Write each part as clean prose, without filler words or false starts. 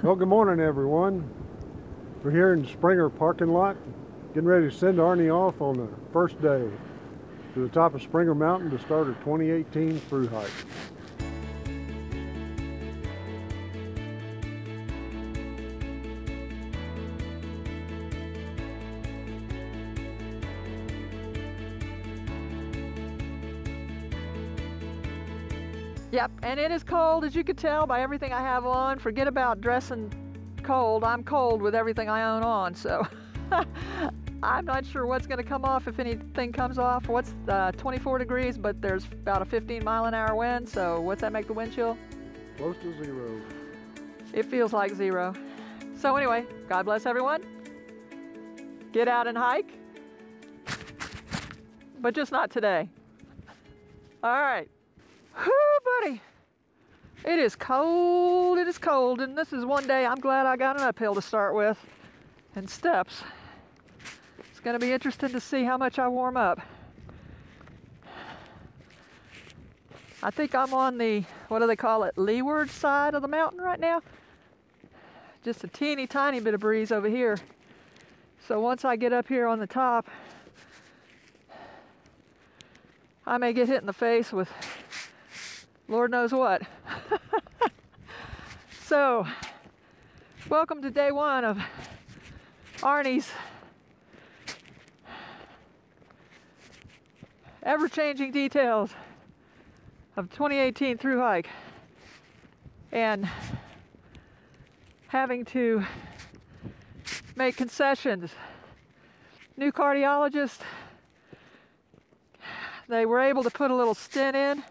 Well, good morning, everyone. We're here in the Springer parking lot, getting ready to send Arnie off on the first day to the top of Springer Mountain to start her 2018 through hike. Yep, and it is cold, as you could tell by everything I have on. Forget about dressing cold. I'm cold with everything I own on, so I'm not sure what's going to come off, if anything comes off. What's 24 degrees, but there's about a 15-mile-an-hour wind, so what's that make the wind chill? Close to zero. It feels like zero. So anyway, God bless everyone. Get out and hike, but just not today. All right. Whoo, buddy. It is cold, and this is one day I'm glad I got an uphill to start with, and steps. It's gonna be interesting to see how much I warm up. I think I'm on the, what do they call it, leeward side of the mountain right now. Just a teeny tiny bit of breeze over here. So once I get up here on the top, I may get hit in the face with Lord knows what. So, welcome to day one of Arnie's ever-changing details of 2018 through hike, and having to make concessions. New cardiologist, they were able to put a little stent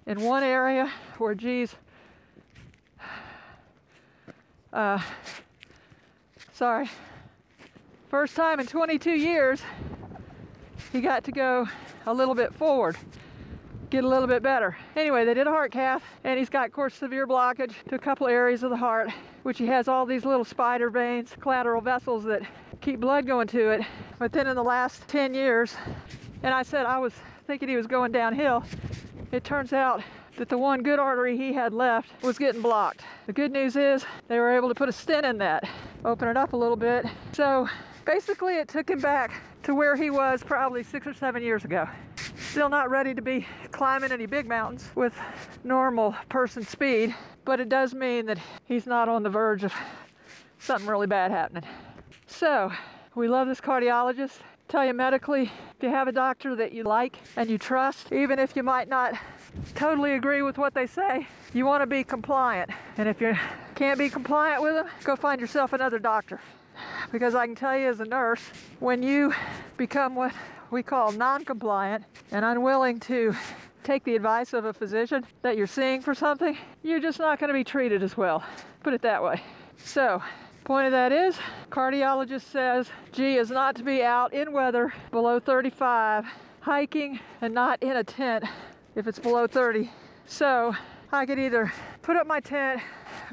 in one area where, geez, sorry, first time in 22 years, he got to go a little bit forward, get a little bit better. Anyway, they did a heart cath, and he's got, of course, severe blockage to a couple areas of the heart, which he has all these little spider veins, collateral vessels that keep blood going to it. But then in the last 10 years, and I said I was thinking he was going downhill, it turns out that the one good artery he had left was getting blocked. The good news is they were able to put a stent in that, open it up a little bit. So basically it took him back to where he was probably 6 or 7 years ago. Still not ready to be climbing any big mountains with normal person speed, but it does mean that he's not on the verge of something really bad happening. So we love this cardiologist. Tell you medically, if you have a doctor that you like and you trust, even if you might not totally agree with what they say, you want to be compliant. And if you can't be compliant with them, go find yourself another doctor. Because I can tell you as a nurse, when you become what we call non-compliant and unwilling to take the advice of a physician that you're seeing for something, you're just not going to be treated as well. Put it that way. So, point of that is, cardiologist says G is not to be out in weather below 35, hiking, and not in a tent if it's below 30. So I could either put up my tent,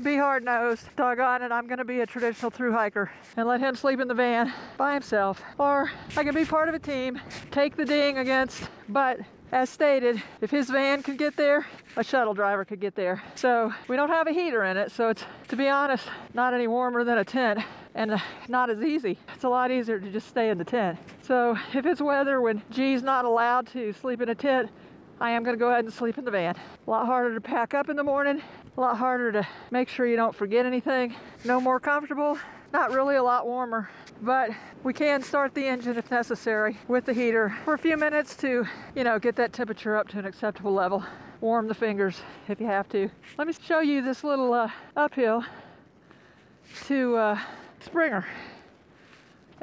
be hard-nosed, doggone it, I'm gonna be a traditional through hiker, and let him sleep in the van by himself. Or I can be part of a team, take the ding against, but as stated, if his van could get there, a shuttle driver could get there. So we don't have a heater in it, so it's, to be honest, not any warmer than a tent, and not as easy. It's a lot easier to just stay in the tent. So if it's weather when G's not allowed to sleep in a tent, I am gonna go ahead and sleep in the van. A lot harder to pack up in the morning, a lot harder to make sure you don't forget anything. No more comfortable, not really a lot warmer, but we can start the engine if necessary with the heater for a few minutes to, you know, get that temperature up to an acceptable level. Warm the fingers if you have to. Let me show you this little uphill to Springer.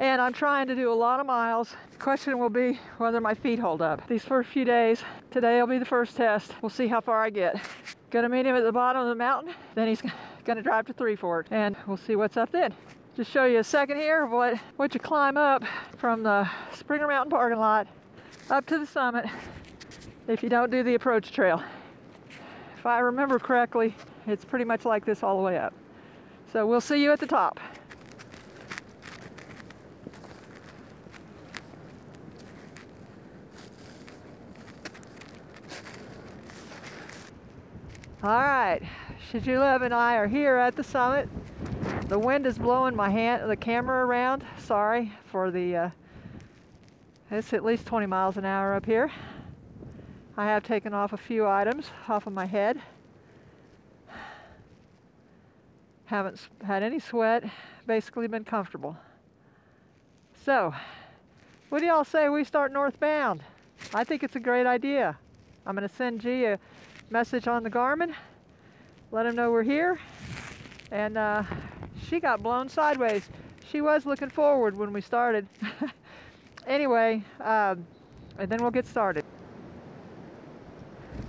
And I'm trying to do a lot of miles. The question will be whether my feet hold up. These first few days, today will be the first test. We'll see how far I get. Gonna meet him at the bottom of the mountain, then he's gonna drive to Three Forks, and we'll see what's up then. Just show you a second here of what you climb up from the Springer Mountain parking lot up to the summit if you don't do the approach trail. If I remember correctly, it's pretty much like this all the way up. So we'll see you at the top. All right, Shajula and I are here at the summit. The wind is blowing the camera around. Sorry for the, it's at least 20 miles an hour up here. I have taken off a few items off of my head. Haven't had any sweat, basically been comfortable. So, what do y'all say we start northbound? I think it's a great idea. I'm going to send G a message on the Garmin, let him know we're here, and she got blown sideways. She was looking forward when we started. Anyway, and then we'll get started.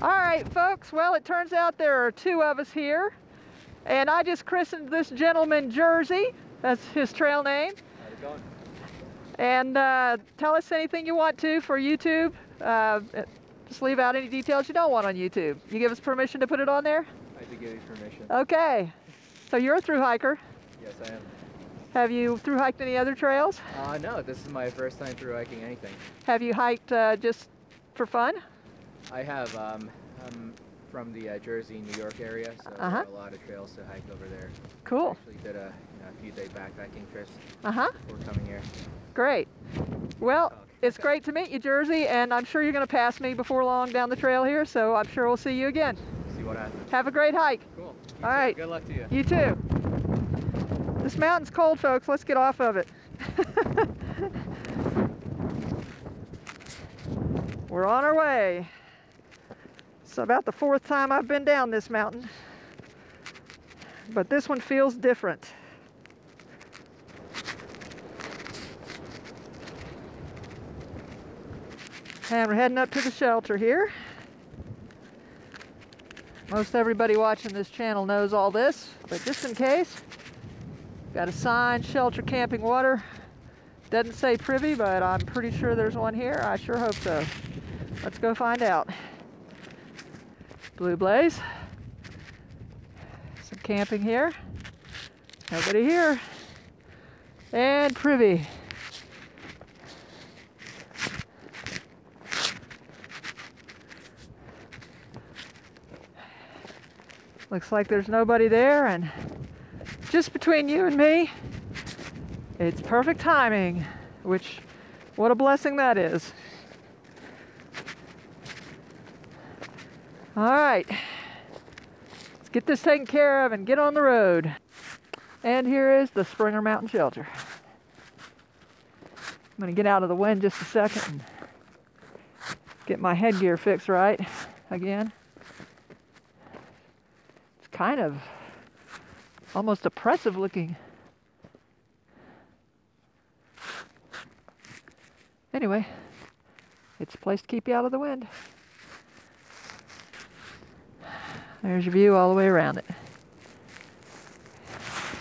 All right, folks, well, it turns out there are two of us here. And I just christened this gentleman Jersey. That's his trail name. How's it going? And tell us anything you want to for YouTube. Just leave out any details you don't want on YouTube. You give us permission to put it on there? I do give you permission. Okay. So you're a thru hiker. Yes, I am. Have you thru hiked any other trails? No, this is my first time thru hiking anything. Have you hiked just for fun? I have. I'm from the Jersey, New York area, so there are a lot of trails to hike over there. Cool. I actually did a few-day backpacking trips before coming here. Great. Well, it's great to meet you, Jersey, and I'm sure you're going to pass me before long down the trail here, so I'm sure we'll see you again. See what happens. Have a great hike. Cool. All right. Good luck to you. You too. This mountain's cold, folks. Let's get off of it. We're on our way. It's about the fourth time I've been down this mountain, but this one feels different. And we're heading up to the shelter here. Most everybody watching this channel knows all this, but just in case, got a sign, shelter camping water. Doesn't say privy, but I'm pretty sure there's one here. I sure hope so. Let's go find out. Blue blaze. Some camping here. Nobody here. And privy. Looks like there's nobody there, and just between you and me, it's perfect timing, which, what a blessing that is. All right, let's get this taken care of and get on the road. And here is the Springer Mountain Shelter. I'm gonna get out of the wind just a second and get my headgear fixed right again. It's kind of almost oppressive looking. Anyway, it's a place to keep you out of the wind. There's your view all the way around it.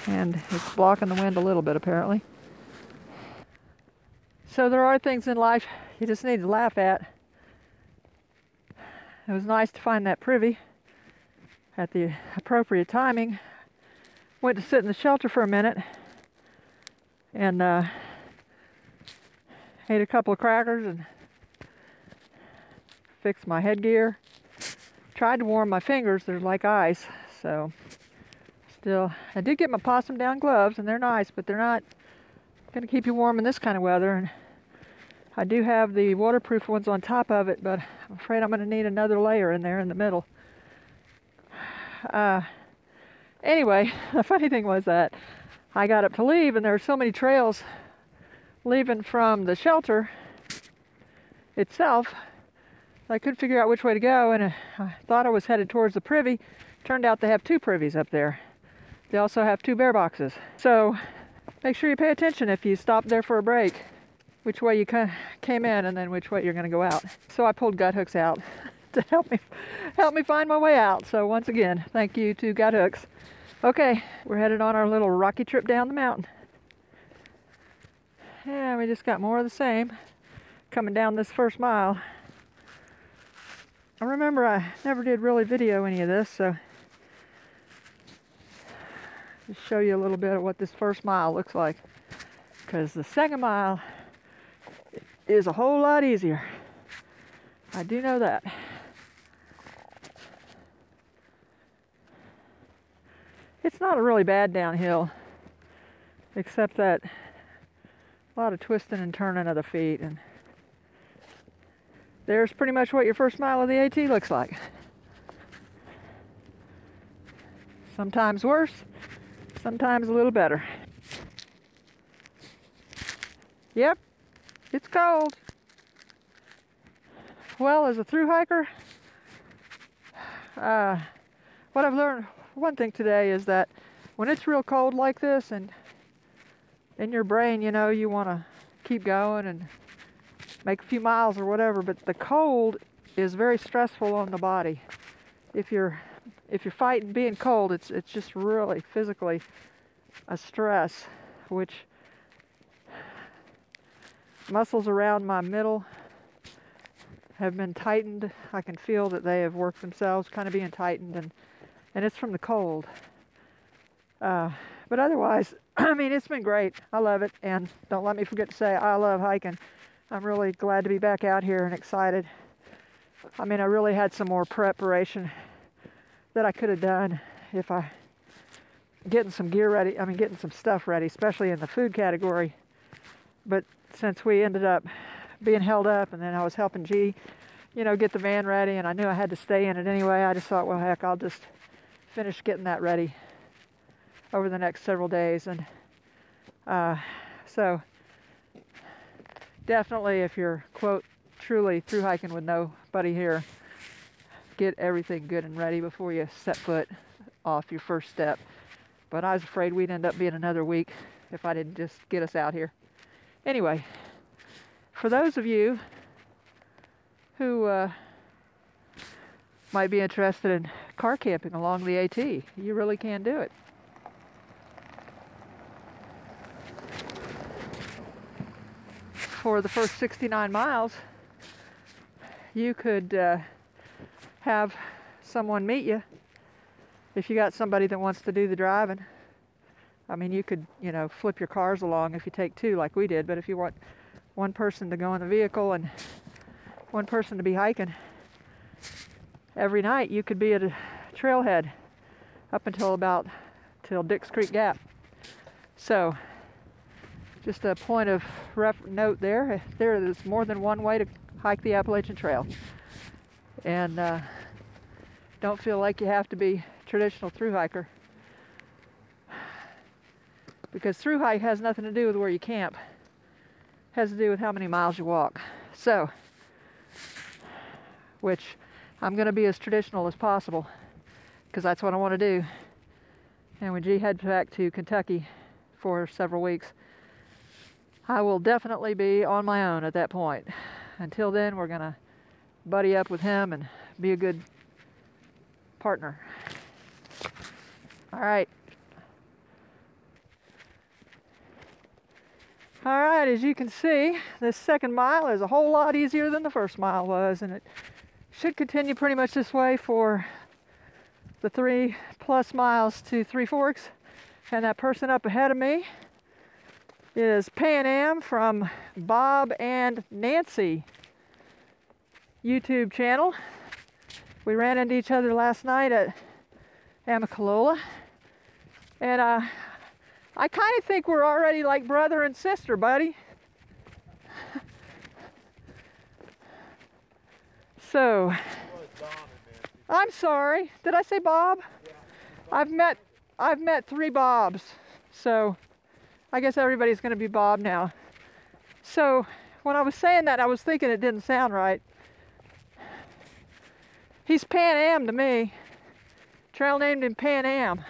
And it's blocking the wind a little bit, apparently. So there are things in life you just need to laugh at. It was nice to find that privy at the appropriate timing. Went to sit in the shelter for a minute and ate a couple of crackers and fixed my headgear. Tried to warm my fingers, they're like ice, so still, I did get my possum down gloves, and they're nice, but they're not going to keep you warm in this kind of weather. And I do have the waterproof ones on top of it, but I'm afraid I'm going to need another layer in there in the middle. Anyway, the funny thing was that I got up to leave, and there were so many trails leaving from the shelter itself, I couldn't figure out which way to go, and I thought I was headed towards the privy. Turned out they have two privies up there. They also have two bear boxes. So make sure you pay attention if you stop there for a break, which way you came in and then which way you're going to go out. So I pulled gut hooks out to help me find my way out. So once again, thank you to gut hooks. Okay, we're headed on our little rocky trip down the mountain. Yeah, we just got more of the same coming down this first mile. I remember I never did really video any of this, so just show you a little bit of what this first mile looks like, because the second mile is a whole lot easier. I do know that. not a really bad downhill, except that a lot of twisting and turning of the feet, and there's pretty much what your first mile of the AT looks like. Sometimes worse, sometimes a little better. Yep, it's cold. Well, as a through hiker, what I've learned, one thing today is that when it's real cold like this, and in your brain, you know, you want to keep going and make a few miles or whatever, but the cold is very stressful on the body. If you're fighting being cold, it's just really physically a stress, which muscles around my middle have been tightened. I can feel that they have worked themselves kind of being tightened, and it's from the cold. But otherwise, I mean, it's been great. I love it, and don't let me forget to say I love hiking. I'm really glad to be back out here and excited. I mean, I really had some more preparation that I could have done if I getting some gear ready. I mean, getting some stuff ready, especially in the food category. But since we ended up being held up, and then I was helping G, you know, get the van ready, and I knew I had to stay in it anyway, I just thought, well, heck, I'll just finish getting that ready over the next several days. And so definitely, if you're, quote, truly through hiking with nobody here, get everything good and ready before you set foot off your first step. But I was afraid we'd end up being another week if I didn't just get us out here. Anyway, for those of you who might be interested in car camping along the AT, you really can do it. For the first 69 miles, you could have someone meet you if you got somebody that wants to do the driving. I mean, you could, you know, flip your cars along if you take two like we did, but if you want one person to go in the vehicle and one person to be hiking, every night you could be at a trailhead up until till Dix Creek Gap. So just a point of note there is more than one way to hike the Appalachian Trail. And don't feel like you have to be traditional through hiker, because through hike has nothing to do with where you camp. It has to do with how many miles you walk. So, which I'm going to be as traditional as possible, because that's what I want to do. And when G heads back to Kentucky for several weeks, I will definitely be on my own at that point. Until then, we're going to buddy up with him and be a good partner. All right. All right, as you can see, this second mile is a whole lot easier than the first mile was, and it should continue pretty much this way for the 3+ miles to Three Forks. And that person up ahead of me is Pan Am from Bob and Nancy YouTube channel. We ran into each other last night at Amicalola, and I kind of think we're already like brother and sister, buddy. So, I'm sorry. Did I say Bob? Yeah. I've met 3 Bobs, so I guess everybody's going to be Bob now. So when I was saying that, I was thinking it didn't sound right. He's Pan Am to me. Trail named him Pan Am.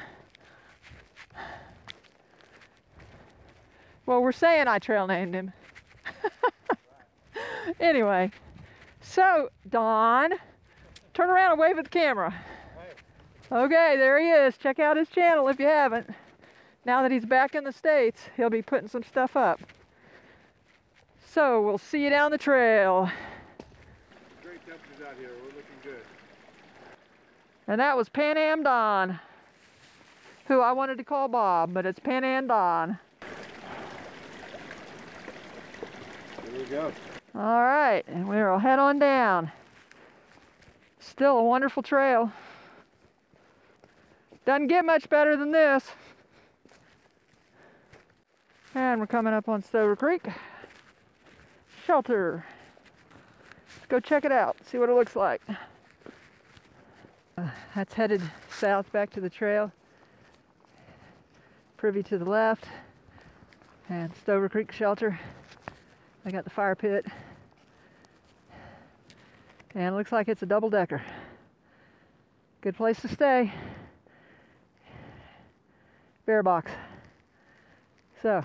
Well, we're saying I trail named him. Anyway, so Don, turn around and wave at the camera. Okay, there he is. Check out his channel if you haven't. Now that he's back in the States, he'll be putting some stuff up. So we'll see you down the trail. Great temperatures out here. We're looking good. And that was Pan Am Don, who I wanted to call Bob, but it's Pan Am Don. Here we go. All right, and we'll head on down. Still a wonderful trail. Doesn't get much better than this. And we're coming up on Stover Creek. Shelter. Let's go check it out, see what it looks like. That's headed south back to the trail. Privy to the left. And Stover Creek Shelter. I got the fire pit. And it looks like it's a double-decker. Good place to stay. Bear box. So,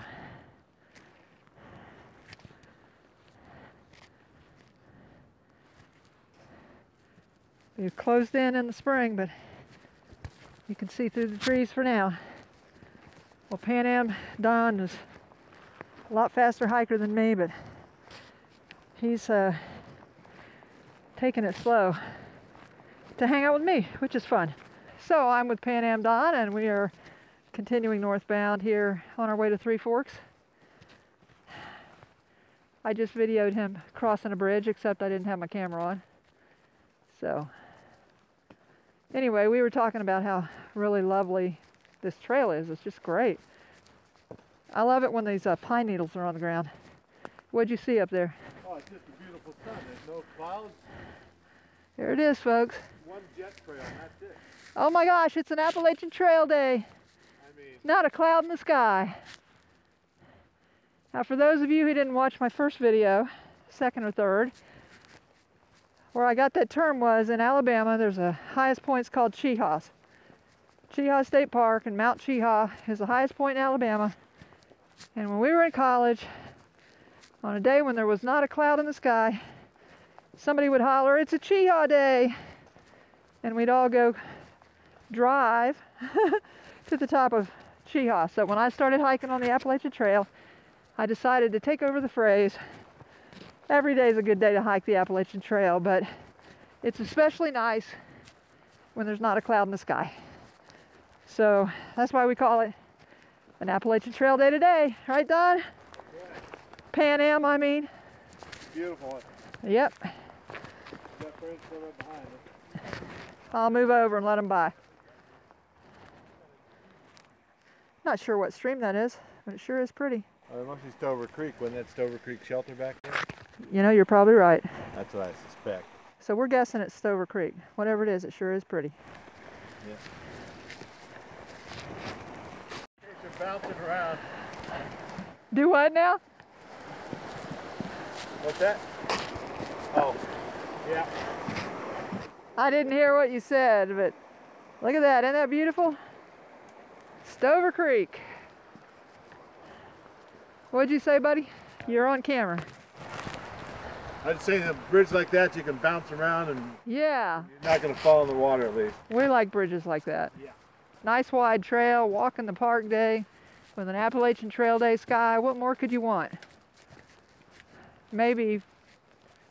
we've closed in the spring, but you can see through the trees for now. Well, Pan Am Don is a lot faster hiker than me, but he's taking it slow to hang out with me, which is fun. So I'm with Pan Am Don, and we are continuing northbound here on our way to Three Forks. I just videoed him crossing a bridge, except I didn't have my camera on. So anyway, we were talking about how really lovely this trail is. It's just great. I love it when these pine needles are on the ground. What'd you see up there? Oh, it's just a beautiful sun. There's no clouds. There it is, folks. One jet trail, and that's it. Oh my gosh, it's an Appalachian Trail day. I mean, Not a cloud in the sky. Now, for those of you who didn't watch my first video, second or third, where I got that term was in Alabama, there's a highest point called Chehaw. Chehaw State Park and Mount Chehaw is the highest point in Alabama. And when we were in college, on a day when there was not a cloud in the sky, somebody would holler, "It's a Chehaw day!" And we'd all go drive to the top of Chehaw. So when I started hiking on the Appalachian Trail, I decided to take over the phrase, every day is a good day to hike the Appalachian Trail, but it's especially nice when there's not a cloud in the sky. So that's why we call it an Appalachian Trail day today. Right, Don? yeah. Pan Am, I mean. Beautiful. Yep. Got friends still right behind us. I'll move over and let them by. Not sure what stream that is, but it sure is pretty. It must be Stover Creek. Wasn't that Stover Creek Shelter back there? You know, you're probably right. That's what I suspect. So we're guessing it's Stover Creek. Whatever it is, it sure is pretty. Yeah. They're bouncing around. Do what now? What's that? Oh, yeah. I didn't hear what you said, but look at that. Isn't that beautiful? Stover Creek. What'd you say, buddy? You're on camera. I'd say a bridge like that, you can bounce around and Yeah, you're not going to fall in the water at least. we like bridges like that. Yeah. Nice wide trail, walk in the park day with an Appalachian Trail day sky. What more could you want? Maybe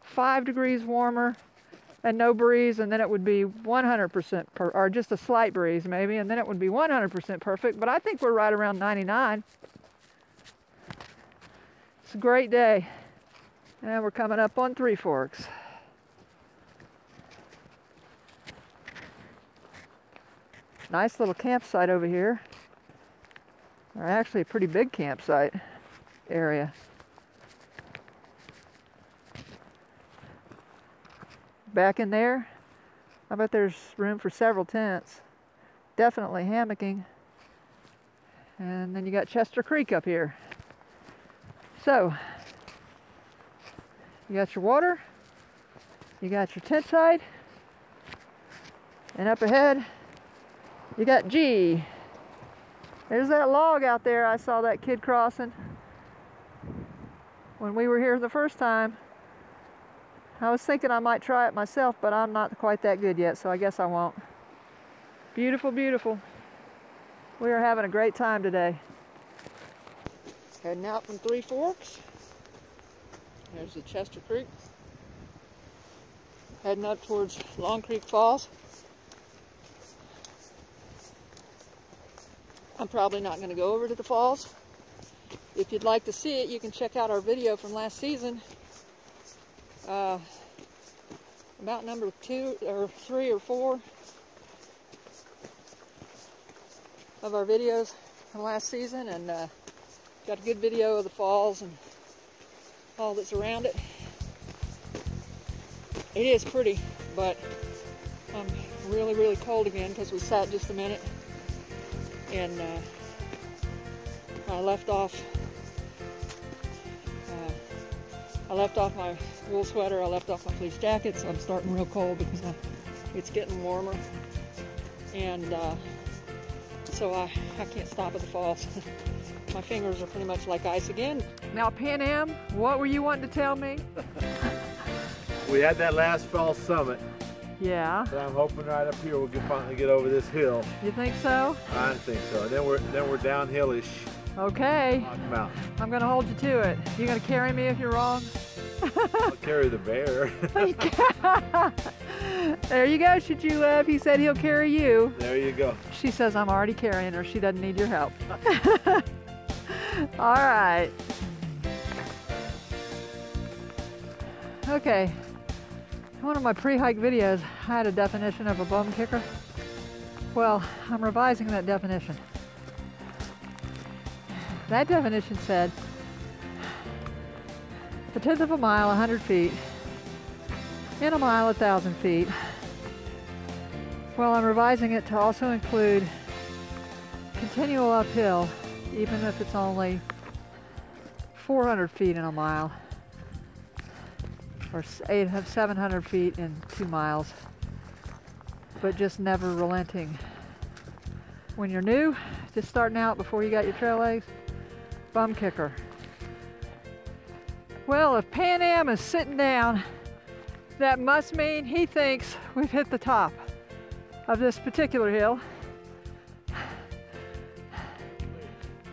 5 degrees warmer and no breeze, and then it would be 100% or just a slight breeze maybe, and then it would be 100% perfect. But I think we're right around 99. It's a great day. And we're coming up on Three Forks. Nice little campsite over here. Or actually a pretty big campsite area. Back in there, I bet there's room for several tents. Definitely hammocking. And then you got Chester Creek up here. So, you got your water, you got your tent site, and up ahead, you got G. There's that log out there. I saw that kid crossing when we were here the first time. I was thinking I might try it myself, but I'm not quite that good yet, so I guess I won't. Beautiful, beautiful. We are having a great time today. Heading out from Three Forks. There's the Chester Creek. Heading up towards Long Creek Falls. I'm probably not going to go over to the falls. If you'd like to see it, you can check out our video from last season. About number 2 or 3 or 4. of our videos from last season, and got a good video of the falls and all that's around it. It is pretty, but I'm really, really cold again because we sat just a minute, and I left off my wool sweater, I left off my fleece jacket, so I'm starting real cold because it's getting warmer, and so I can't stop at the falls. My fingers are pretty much like ice again. Now, Pan Am, what were you wanting to tell me? We had that last fall summit. Yeah. But I'm hoping right up here we can finally get over this hill. You think so? I think so. And then we're downhillish. Okay. Mountain. I'm gonna hold you to it. You gonna carry me if you're wrong? I'll carry the bear. There you go. Should you laugh? He said he'll carry you. There you go. She says I'm already carrying her. She doesn't need your help. All right. Okay. In one of my pre-hike videos, I had a definition of a bum kicker. Well, I'm revising that definition. That definition said, a tenth of a mile, 100 feet. In a mile, 1,000 feet. Well, I'm revising it to also include continual uphill, even if it's only 400 feet in a mile, or 700 feet in 2 miles, but just never relenting. When you're new, just starting out before you got your trail legs, bum kicker. Well, if Pan Am is sitting down, that must mean he thinks we've hit the top of this particular hill.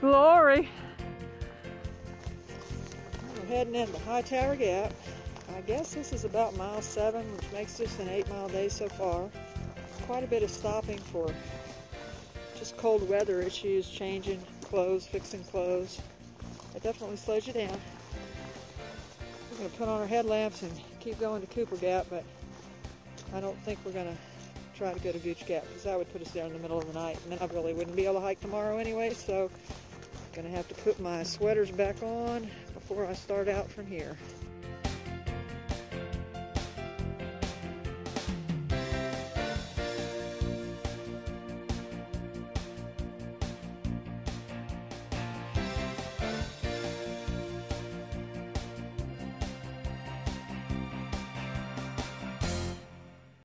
Glory! We're heading into High Tower Gap. I guess this is about mile 7, which makes this an 8-mile day so far. Quite a bit of stopping for just cold weather issues, changing clothes, fixing clothes. It definitely slows you down. We're going to put on our headlamps and keep going to Cooper Gap, but I don't think we're going to try to go to Gooch Gap because that would put us there in the middle of the night, and then I really wouldn't be able to hike tomorrow anyway, so I'm going to have to put my sweaters back on before I start out from here.